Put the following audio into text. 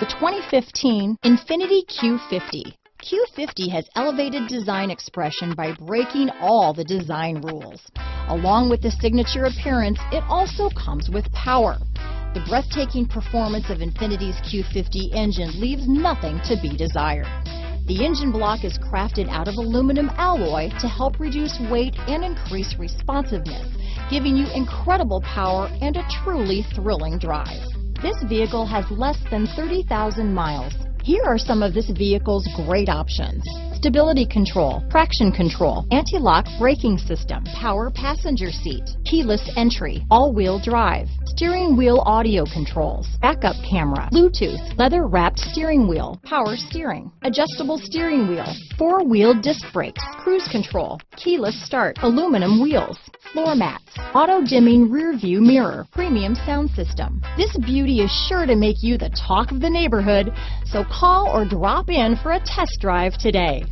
The 2015 Infiniti Q50. Q50 has elevated design expression by breaking all the design rules. Along with the signature appearance, it also comes with power. The breathtaking performance of Infiniti's Q50 engine leaves nothing to be desired. The engine block is crafted out of aluminum alloy to help reduce weight and increase responsiveness, giving you incredible power and a truly thrilling drive. This vehicle has less than 30,000 miles. Here are some of this vehicle's great options: stability control, traction control, anti-lock braking system, power passenger seat, keyless entry, all-wheel drive, steering wheel audio controls, backup camera, Bluetooth, leather-wrapped steering wheel, power steering, adjustable steering wheel, four-wheel disc brakes, cruise control, keyless start, aluminum wheels, floor mats, auto-dimming rear-view mirror, premium sound system. This beauty is sure to make you the talk of the neighborhood, so call or drop in for a test drive today.